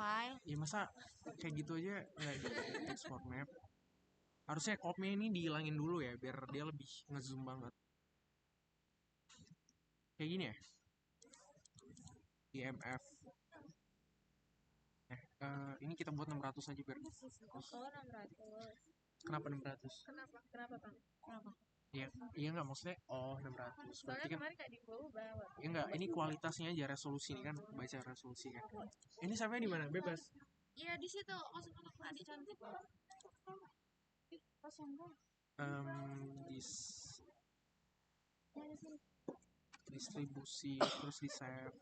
file. Ya masa kayak gitu aja nggak di export map. Harusnya kopnya ini dihilangin dulu ya biar dia lebih ngezoom banget. Kayak gini ya. IMF. Ini kita buat 600 aja biar. Oh, 600. Kenapa 600? Kenapa, Bang? Kenapa? Iya, iya nggak maksudnya 600. Soalnya Berarti kan kemarin kayak di bawah. ya enggak, ini kualitasnya aja resolusi kan, baca resolusi kan. Ini sampai di mana? Bebas. Iya di situ masuk adik cantik. Kosong dong. Dis distribusi terus di save.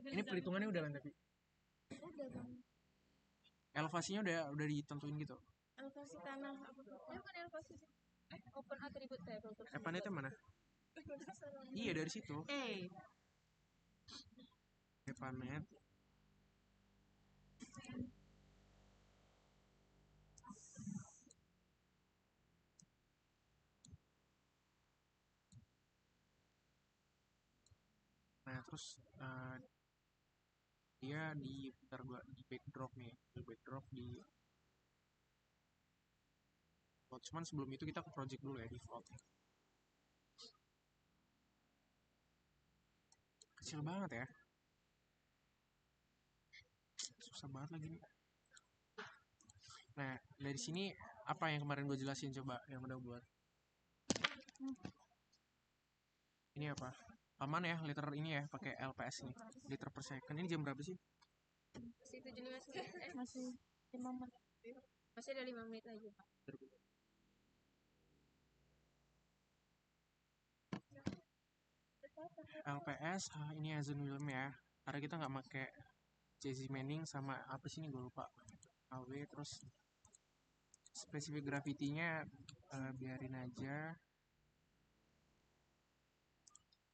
Ini perhitungannya udah kan tapi Udah bang. elevasinya udah ditentuin gitu. Elevasi tanah. Ini bukan elevasi sih. Open attribute table. Epanetnya mana? Iya dari situ. Epanet. Nah terus dia di bentar gua di backdrop nih, di backdrop di cuman sebelum itu kita ke project dulu ya default. Kecil banget ya, susah banget lagi nih. Nah dari sini apa yang kemarin gue jelasin coba yang udah buat. Ini apa? Aman ya liter ini ya pakai LPS nih, liter per second. Ini jam berapa sih? Masih 75 menit. Masih 5 menit. Masih ada 5 menit lagi, Pak. LPS ini Azure William ya, karena kita nggak pakai Jazzy Manning sama apa sih ini gue lupa. AW terus spesifik gravity-nya biarin aja.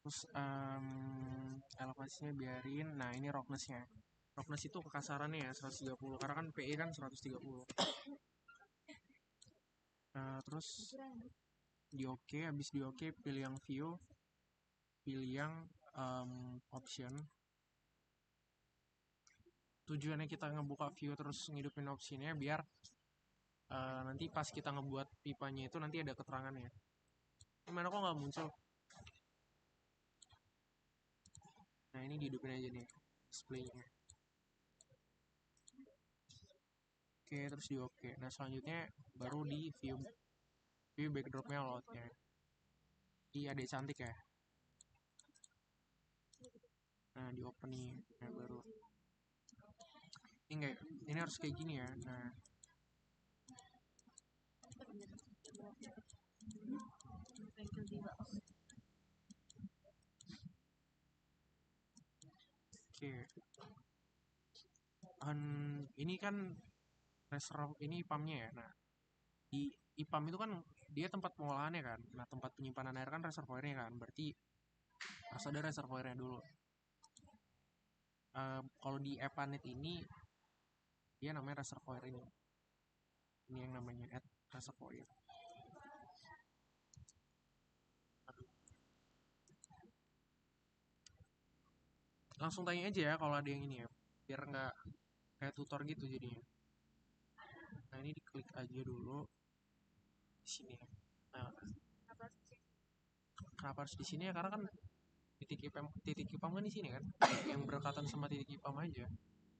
Terus elevasinya biarin. Nah ini roughness-nya. Roughness itu kekasarannya ya 130 karena kan PE kan 130. Terus di OK, habis di OK pilih yang view, pilih yang option. Tujuannya kita ngebuka view terus ngidupin opsinya biar nanti pas kita ngebuat pipanya itu nanti ada keterangannya. Gimana kok nggak muncul? Nah ini dihidupin aja nih displaynya. Oke terus di OK. Nah selanjutnya baru di view backdropnya loadnya. Iya adek cantik ya. Nah di open nih. Nah baru ini enggak, ini harus kayak gini ya. Nah oke. Ini kan reservoir ini IPAM-nya ya. Nah di IPAM itu kan dia tempat pengolahannya kan. Nah tempat penyimpanan air kan reservoirnya kan. Berarti harus ada reservoirnya dulu. Kalau di Epanet ini dia namanya reservoir ini yang namanya add reservoir. Langsung tanya aja ya kalau ada yang ini ya biar nggak kayak tutor gitu jadinya. Nah ini diklik aja dulu di sini. Nah kenapa harus di sini ya karena kan titik IPAM kan di sini kan yang berdekatan sama titik IPAM aja,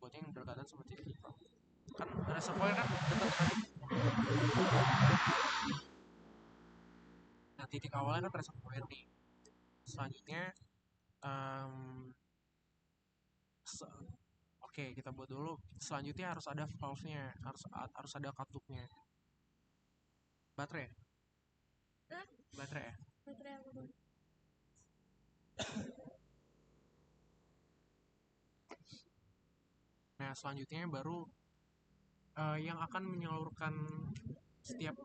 buatnya yang berdekatan sama titik IPAM kan reservoir kan dekat kan. Nah titik awalnya kan reservoir nih. Selanjutnya oke, kita buat dulu. Selanjutnya harus ada valve-nya, harus ada katupnya. Baterai ya? Baterai ya? Baterai aku dulu. Nah selanjutnya baru yang akan menyalurkan setiap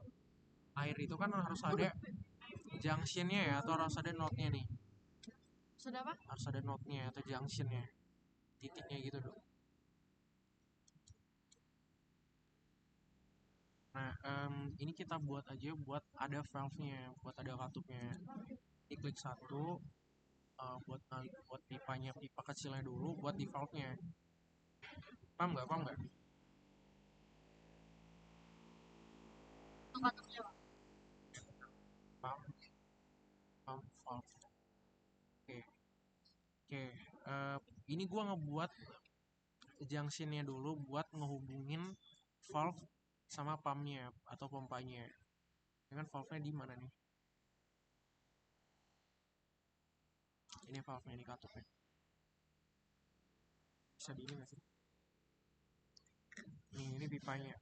air itu kan harus ada junction-nya ya, atau harus ada node-nya nih. Sudah apa? Harus ada node-nya atau junction-nya, titiknya gitu dong. Nah ini kita buat aja buat ada valve-nya, buat ada katupnya. Diklik satu, buat pipanya, pipa kecilnya dulu, buat di valve-nya. Paham nggak? Paham nggak? Paham? Paham? Paham. Oke. Oke. Ini gua ngebuat junctionnya dulu buat ngehubungin valve sama pumpnya atau pompanya. Ya kan valve-nya di mana nih? Ini valve-nya, ini katupnya. Bisa di ini nggak sih? Nih, ini pipanya.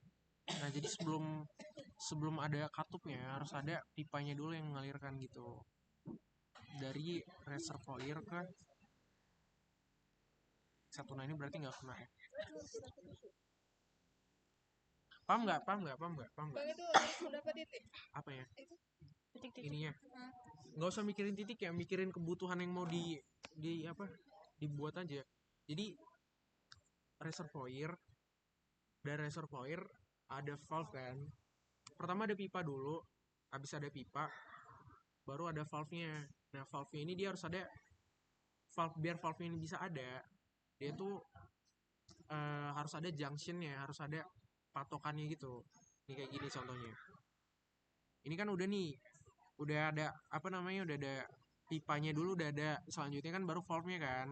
Nah, jadi sebelum ada katupnya harus ada pipanya dulu yang mengalirkan gitu. Dari reservoir ke satu. Nah, ini berarti nggak kena ya. Paham nggak? Paham nggak? Paham nggak? Paham nggak? Bang itu harus berapa titik? Apa ya? Titik-titik. Ininya. Hah? Nggak usah mikirin titik ya, mikirin kebutuhan yang mau di apa? Dibuat aja. Jadi reservoir, dari reservoir ada valve kan. Pertama ada pipa dulu, habis ada pipa, baru ada valve-nya. Nah, valve-nya ini dia harus ada valve, biar valve ini bisa ada, dia tuh harus ada junction-nya, harus ada patokannya gitu. Ini kayak gini contohnya. Ini kan udah nih, udah ada apa namanya, udah ada pipanya dulu, udah ada. Selanjutnya kan baru valve-nya kan.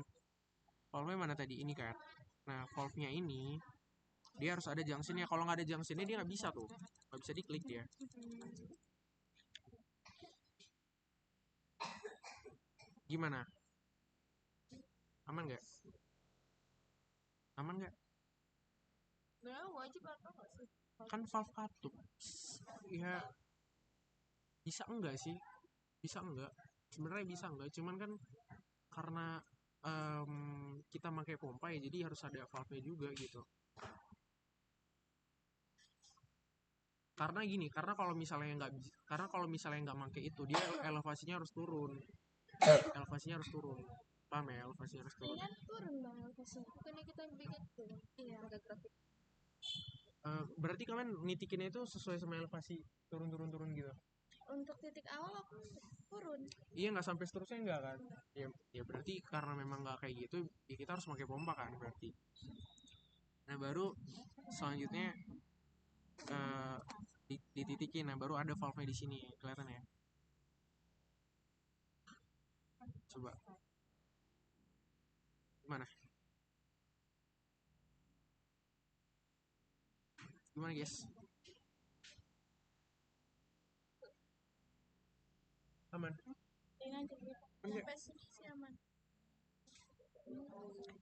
Valve-nya mana tadi? Ini kan. Nah, valve-nya ini dia harus ada junction-nya. Kalau nggak ada junction-nya dia nggak bisa tuh, nggak bisa diklik dia. Gimana? Aman nggak? Aman nggak? Nah, wajib atau nggak sih? Kan valve katup. Ya bisa enggak sih? Bisa enggak? Sebenarnya bisa enggak? Cuman kan karena kita pakai pompa ya, jadi harus ada valve-nya juga gitu. Karena gini, karena kalau misalnya nggak pakai itu, dia elevasinya harus turun. Elevasinya harus turun. Paham ya? Elevasinya harus turun. Kan turun bang elevasinya. Bukannya kita bikin tuh. Iya. Ada grafik. Berarti kalian nitikinnya itu sesuai sama elevasi turun gitu. Untuk titik awal aku turun. Iya, nggak sampai seterusnya enggak kan? Ya, ya berarti karena memang nggak kayak gitu, ya kita harus pakai pompa kan berarti. Nah, baru selanjutnya dititikin. Nah, baru ada valve-nya di sini, kelihatan ya? Coba. Gimana? Gimana, guys? Aman? Ini aja gitu. Enggak. Sampai sini sih aman.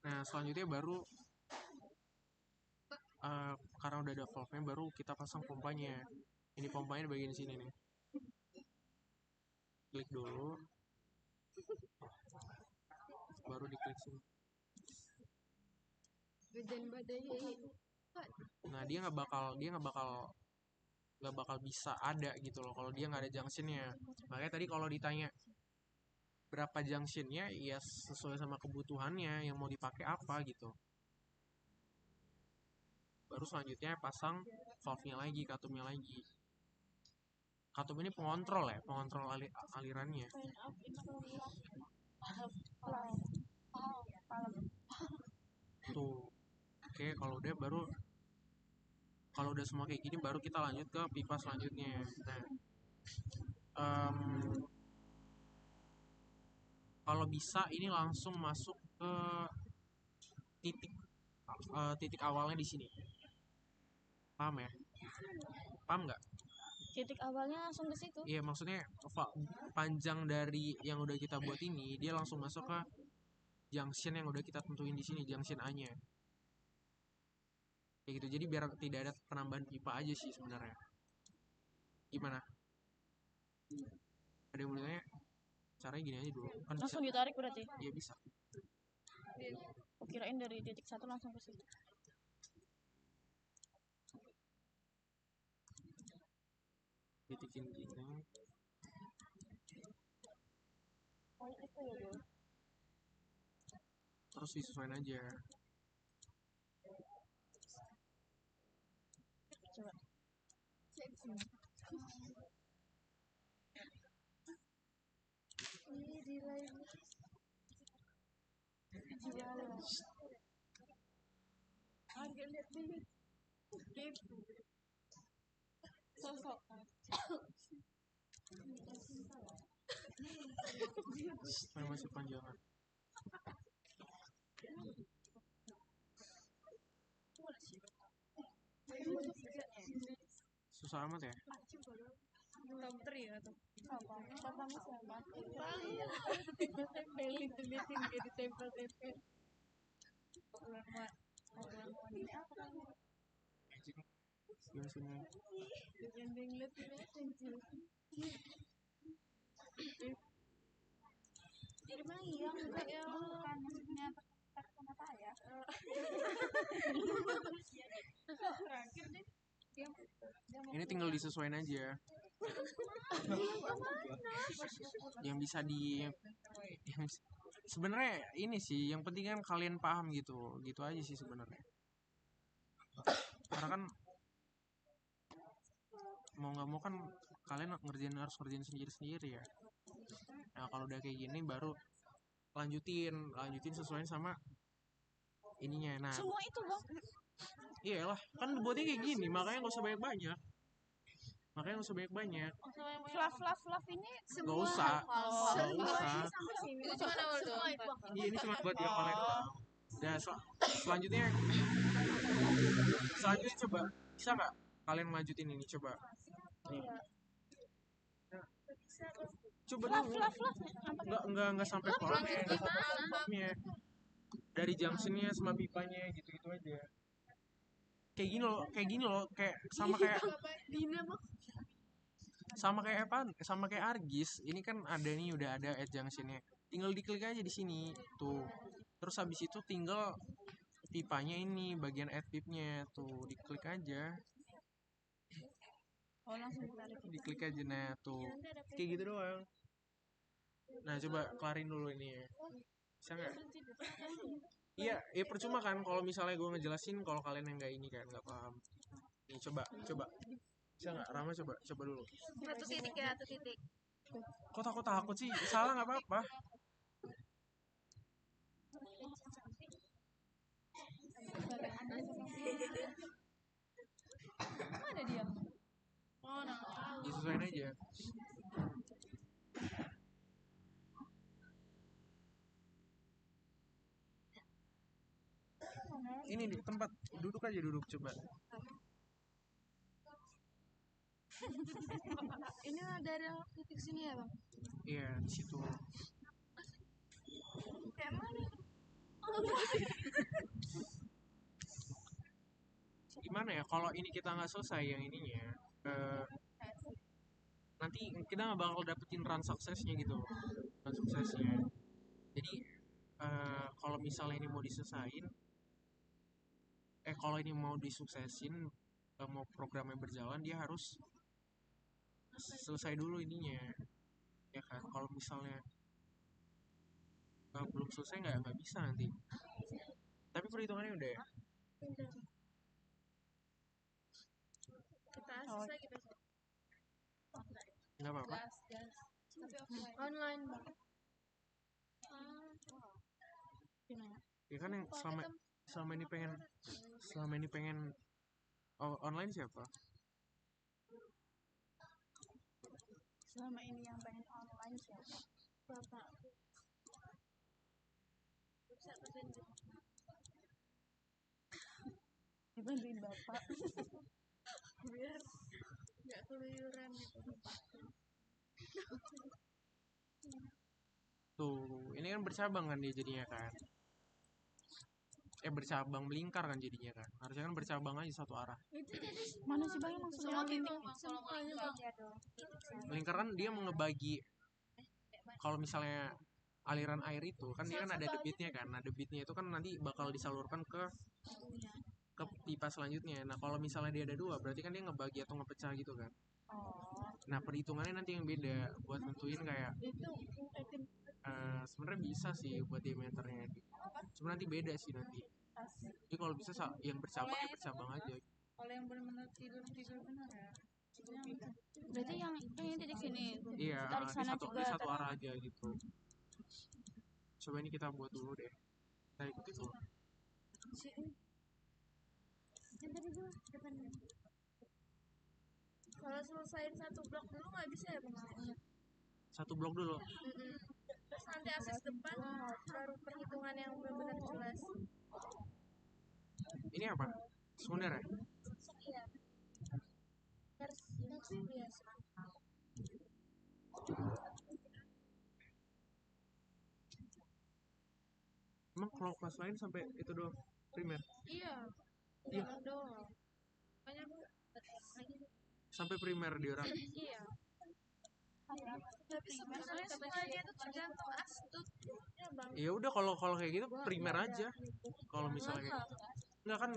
Nah, selanjutnya baru karena udah ada valve-nya, baru kita pasang pompanya. Ini pompanya di bagian sini nih. Klik dulu, baru diklik sini. Gedein badai. Nah, dia nggak bakal bisa ada gitu loh kalau dia nggak ada junctionnya. Makanya tadi kalau ditanya berapa junctionnya, ya sesuai sama kebutuhannya yang mau dipakai apa gitu. Baru selanjutnya pasang valve-nya lagi, katupnya lagi. Katup ini pengontrol ya, pengontrol alirannya. Tuh. Oke, kalau udah semua kayak gini, baru kita lanjut ke pipa selanjutnya. Nah, kalau bisa ini langsung masuk ke titik awalnya di sini. Paham ya? Paham nggak? Titik awalnya langsung ke situ. Iya, maksudnya panjang dari yang udah kita buat ini, dia langsung masuk ke junction yang udah kita tentuin di sini, junction A-nya. Kayak gitu. Jadi biar tidak ada penambahan pipa aja sih sebenarnya. Gimana? Ada yang mau tanya? Caranya gini aja dulu. Kan bisa. Langsung ditarik berarti. Iya, bisa. Kirain dari titik satu langsung ke situ. Titikin gini. Terus disesuaikan aja. Coba. Ini di lain. lihat dulu. Gitu. Sosok. Masih panjangan. Susah amat ya. Top 3 ya tuh. Apa? Pertama siapa? Tempel itu liatin dia di tempel-tempel. Ini apa namanya? Yang sini. Yang lihat itu. Gimana yang enggak ya? Bukan maksudnya sama saya. Terakhir deh. Ini tinggal disesuaikan aja. Yang bisa yang sebenarnya ini sih yang penting kan kalian paham gitu aja sih sebenarnya. Karena kan mau nggak mau kan kalian harus ngerjain sendiri ya. Nah kalau udah kayak gini baru lanjutin sesuai sama ininya. Nah Semua itu bang. iyalah kan buatnya kayak gini makanya nggak usah banyak Fluff ini nggak semua. usah Semuanya sampai sini. Itu cuma awal doang. iya ini cuma buat yang kalian tahu. Ya selanjutnya coba bisa nggak kalian lanjutin ini coba coba dulu nggak sampai formnya dari junctionnya sama pipanya gitu aja kayak gini loh kayak sama kayak Argis ini kan ada nih udah ada add junctionnya tinggal diklik aja di sini tuh terus habis itu tinggal pipanya ini bagian add pipnya tuh diklik aja diklik aja nah tuh kayak gitu doang nah coba kelarin dulu ini ya bisa nggak iya percuma kan kalau misalnya gue ngejelasin kalau kalian yang nggak ini kan nggak paham nih coba bisa nggak Rama coba dulu Satu titik ya, satu titik. kok takut sih salah nggak apa-apa Mana dia? Oh, nah. disesuaikan aja ini di tempat duduk aja coba Ini dari titik sini ya bang? iya di situ Kayak mana? gimana ya kalau ini kita nggak selesai yang ininya nanti kita nggak bakal dapetin run suksesnya gitu run suksesnya jadi kalau misalnya ini mau diselesain kalau ini mau disuksesin mau programnya berjalan dia harus selesai dulu ininya ya kan kalau misalnya belum selesai nggak bisa nanti tapi perhitungannya udah ya Kita selesai kita. nggak apa-apa Online bang. Gimana? ya kan yang selama ini pengen online siapa Selama ini yang pengen online siapa? Bapak. Dibantuin bapak. Biar nggak keluyuran gitu. tuh ini kan bercabang kan dia jadinya kan bercabang melingkar kan jadinya kan harusnya kan bercabang aja satu arah Mana sih bang maksudnya? melingkar kan dia mau ngebagi kalau misalnya aliran air itu kan dia kan ada debitnya kan nah debitnya itu kan nanti bakal disalurkan ke pipa selanjutnya nah kalau misalnya dia ada dua berarti kan dia ngebagi atau ngepecah gitu kan nah perhitungannya nanti yang beda buat nentuin kayak sebenarnya bisa sih buat diameternya cuma nanti beda sih nanti jadi kalau bisa yang bercabang ya bercabang aja Kalau yang benar-benar tidur benar ya. Berarti yang ini titik sini. iya Tarik di sana satu juga. arah aja gitu coba ini kita buat dulu deh kita ikuti dulu Kalau selesaiin satu blok dulu nggak bisa ya bang? Satu blok dulu. Terus nanti akses depan baru perhitungan yang benar-benar jelas. Ini apa? Sekunder ya? Iya. Harus biasa. Emang kalau kelas lain sampai itu doang primer? Iya. Iya. Doang. Banyak Sampai primer di orang. iya. Tapi sebenarnya semuanya itu tergantung astut ya bang. Ya udah kalau kayak gitu primer aja. Kalau misalnya kayak gitu. Enggak kan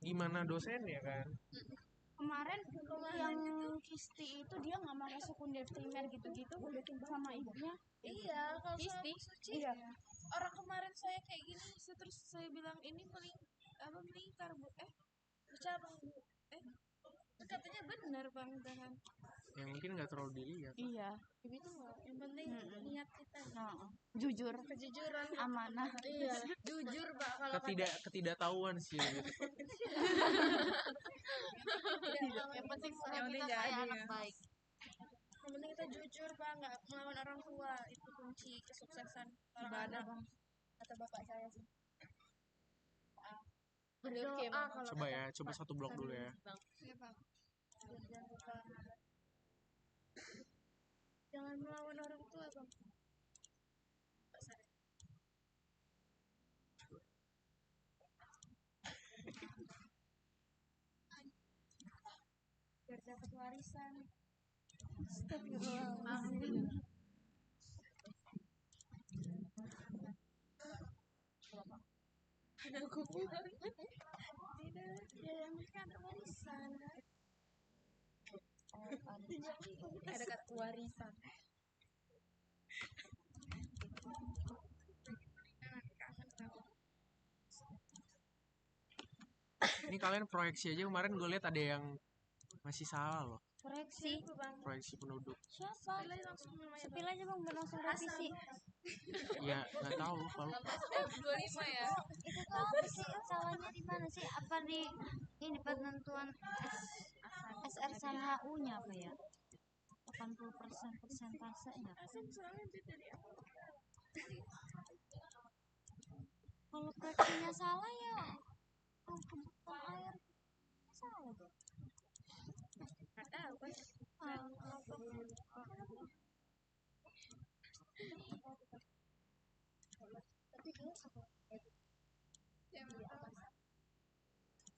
gimana dosennya kan? Kemarin yang Kisti itu dia nggak pakai sekunder primer gitu-gitu sama ibunya. Iya, kalau sama Kisti. Bu Suci, Iya. orang kemarin saya kayak gini, terus saya bilang ini melingkar bu, bercabang bu, katanya benar bang dengan Yang mungkin nggak terlalu dilihat. Iya. itu nggak, yang penting niat kita, Jujur, kejujuran, amanah. iya, jujur pak kalau Ketidaktahuan sih gitu. yang penting kita kayak anak baik. Yang penting kita jujur pak, nggak melawan orang tua, itu kunci kesuksesan ibadah bang. Kata bapak saya sih. Berdoa kalau Coba ya, coba satu blok dulu ya. iya bang. Jangan lupa. Jangan melawan orang tua bang. Biar dapat warisan. Astagfirullahaladzim. Aku bilang tidak, ya yang mereka ada warisan. Ada kata warisan. Ini kalian proyeksi aja, kemarin gue lihat ada yang masih salah loh. Koreksi. Proyeksi penduduk. Siapa? Sepil aja bang, biar langsung revisi. Ya nggak tahu kalau 25 ya. Itu tuh apa sih? Salahnya di mana sih? Apa di ini penentuan SR sama HU-nya apa ya? 80% persentasenya. Kalau proyeksinya salah ya kebutuhan air salah dong. Ada apa? Tapi dia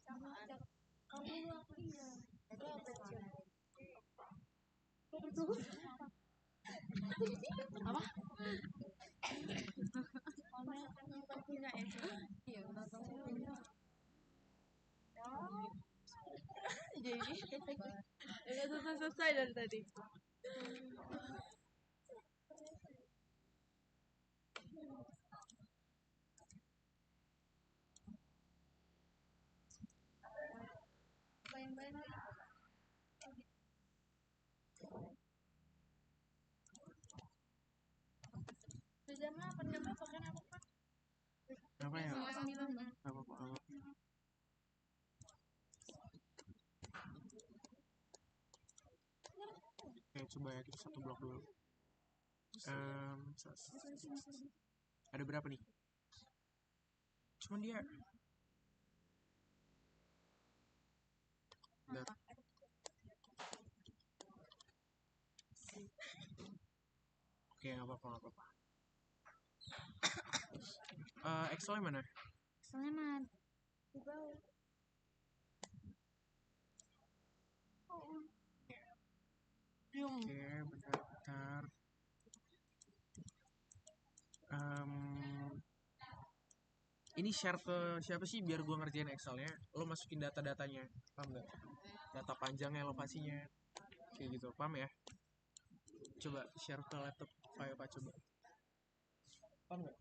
sama ada kamu apa iya? Apa? Punya ya coba. Iya, jadi selesai dari tadi. Bayang-bayang jam 8 jam berapa kan apa? apa ya? Setengah 9 bang. Apa? Oke, coba ya kita satu blok dulu. Ada berapa nih? Cuman dia. Bentar. Oke, nggak apa-apa. Excel mana? Excelnya mana? Di bawah. Oke, bentar. Ini share ke siapa sih biar gue ngerjain Excelnya? Lo masukin data-datanya, paham nggak? Data panjangnya, lokasinya, kayak gitu, paham ya? Coba share ke laptop file apa coba? Paham nggak?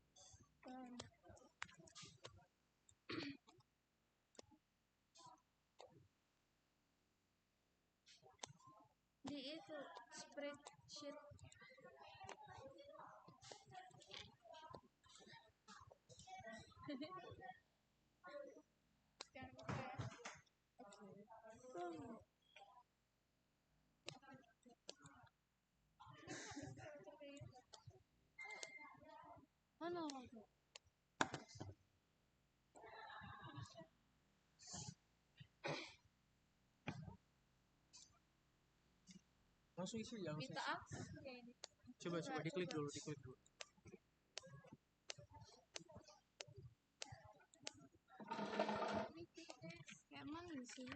Di itu spreadsheet. Sekarang Mana orang tuh? Langsung isi ya, langsung Minta isi. akses kayak ini. Coba diklik dulu, diklik dulu. Kayak mana sih?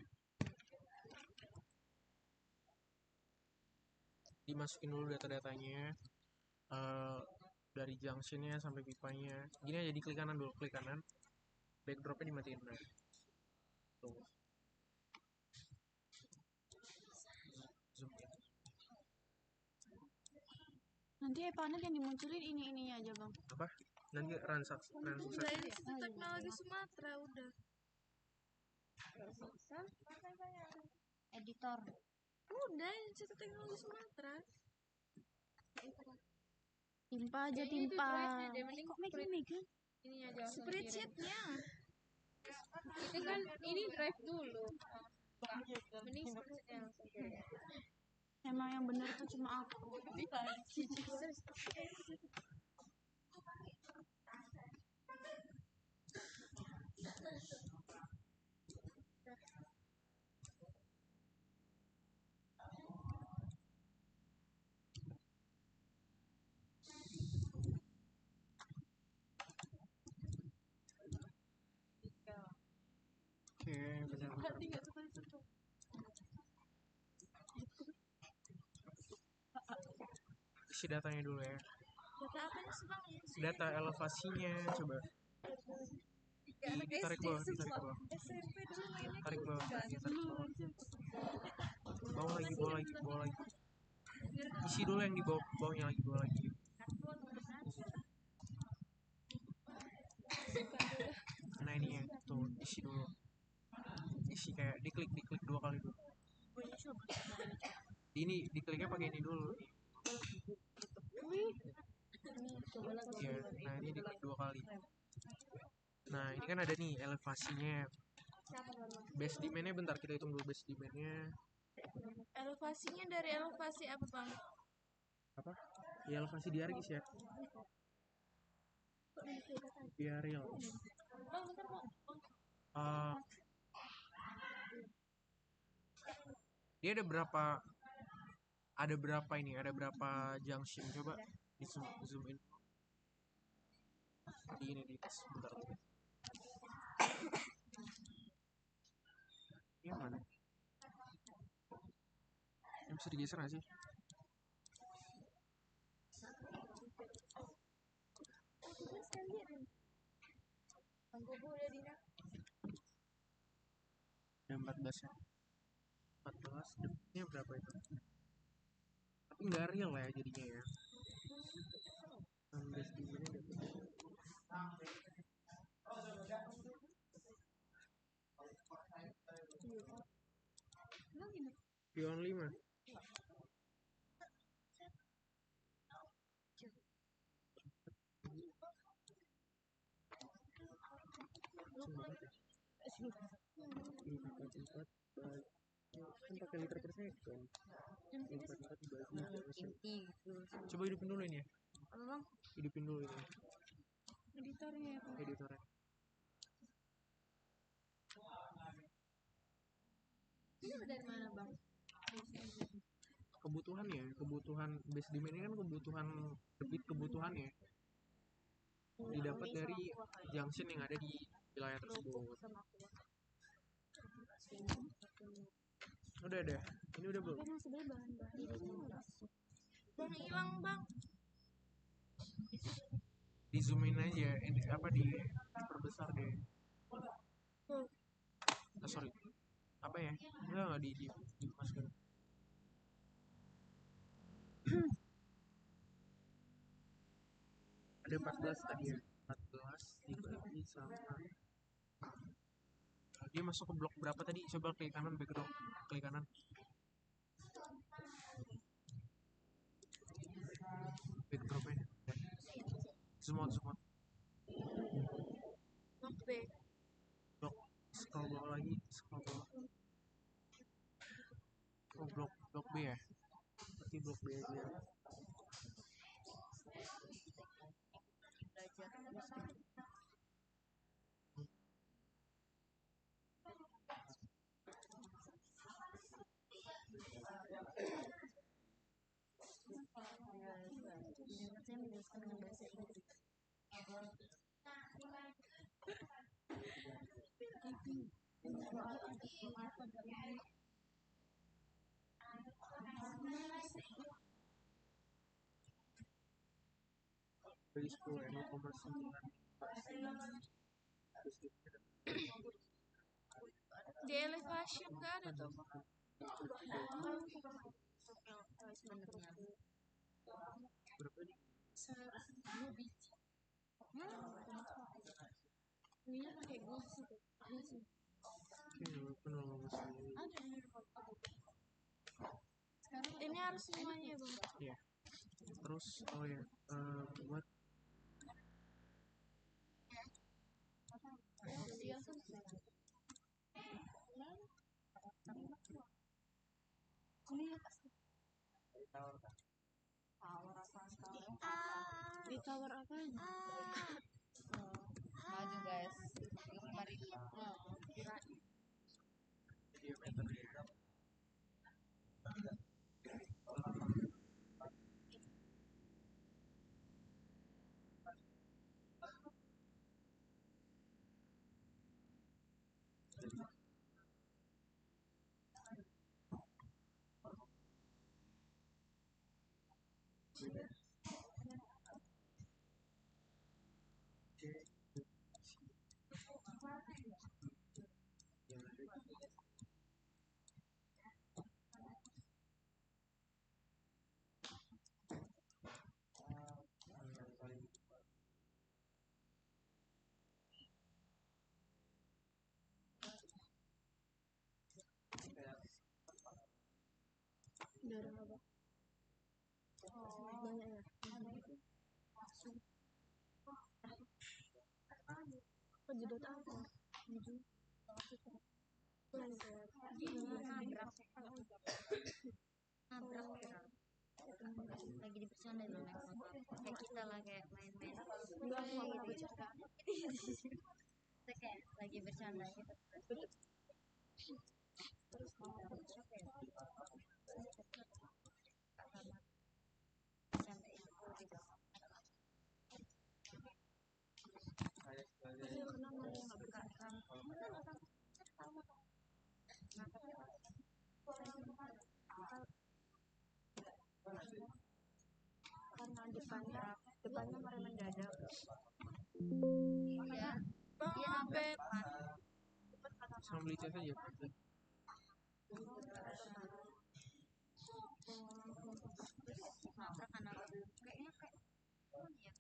Dimasukin dulu data-datanya, dari junctionnya sampai pipanya. Gini aja, di klik kanan dulu, klik kanan, backdropnya dimatiin. Nah, tuh, zoom in. Nanti panel yang dimunculin ininya aja bang. Apa? Nanti run sukses. Udah ini teknologi Sumatera udah. Editor. Udah ini teknologi Sumatera. Timpa aja timpa. Kok megang? Ini aja spreadsheetnya. Ini kan ini drive dulu. Mending spreadsheetnya langsung kirim. Emang yang benar tuh cuma aku. Oke, benar-benar. Isi datanya dulu ya. Data apa sih bang? Data elevasinya coba. Ditarik bawah, ditarik bawah. SMP dulu mainnya Tarik bawah, ditarik bawah. Bawah lagi, bawah lagi, bawah lagi. Isi dulu yang di bawah, bawahnya lagi, bawah lagi. Nah ini ya, tuh isi dulu. Isi kayak diklik dua kali dulu. Ini dikliknya pakai ini dulu. Ya, nah ini diklik 2 kali. Nah ini kan ada nih elevasinya. Base demand-nya bentar, kita hitung dulu base demand-nya. Elevasinya dari elevasi apa bang? Apa? Ya elevasi di Argis ya. Via real. Bang bentar bang. Dia ada berapa ini? Ada berapa junction? Coba di zoom in. Di ini di sebentar. Ini mana? Ini bisa digeser nggak sih? Ada 14 ya. 14 depthnya berapa itu? Tapi nggak real lah ya jadinya ya. 16 di sini Pion 5. Kan pakai liter per second. 44 dibagi. Coba hidupin dulu ini ya. Apa bang? Hidupin dulu ini. Editornya ya bang. Editornya. Ini dari mana bang? Kebutuhan ya, kebutuhan base demand ini kan kebutuhan debit kebutuhan ya. Didapat dari junction yang ada di wilayah tersebut. Udah deh, ini udah belum? Bang hilang bang. Di zoom in aja, ini apa diperbesar deh. Sorry, apa ya? Enggak dimasukin. Ada 14 tadi ya. 14 dibagi sama dia masuk ke blok berapa tadi? Coba klik kanan backdrop, klik kanan. Backdropnya. Zoom out. Blok B. Blok scroll bawah lagi, scroll bawah. Oh, blok B ya. Berarti blok B aja. Saya menjelaskan dengan bahasa Inggris. Bagi 10 ya, 0,9. Di elevation nggak ada tuh. Sebenarnya Berapa nih? Ini pakai gusi. Oke, walaupun 0,9. Ini harus semuanya bang. Iya. Terus oh ya, buat Di tower apa? maju guys. diameternya Darah apa? Banyak ya. Pejedot apa? Lagi dibercandain loh Lex. Kayak kita lah kayak main-main. Enggak, aku nggak bercanda. Kita kayak lagi bercanda gitu. Terus Karena depannya mereka mendadak. iya, Bang, dia nabrak depan. sama beli cas aja Pak. Nabrak anak kayaknya kayak oh iya.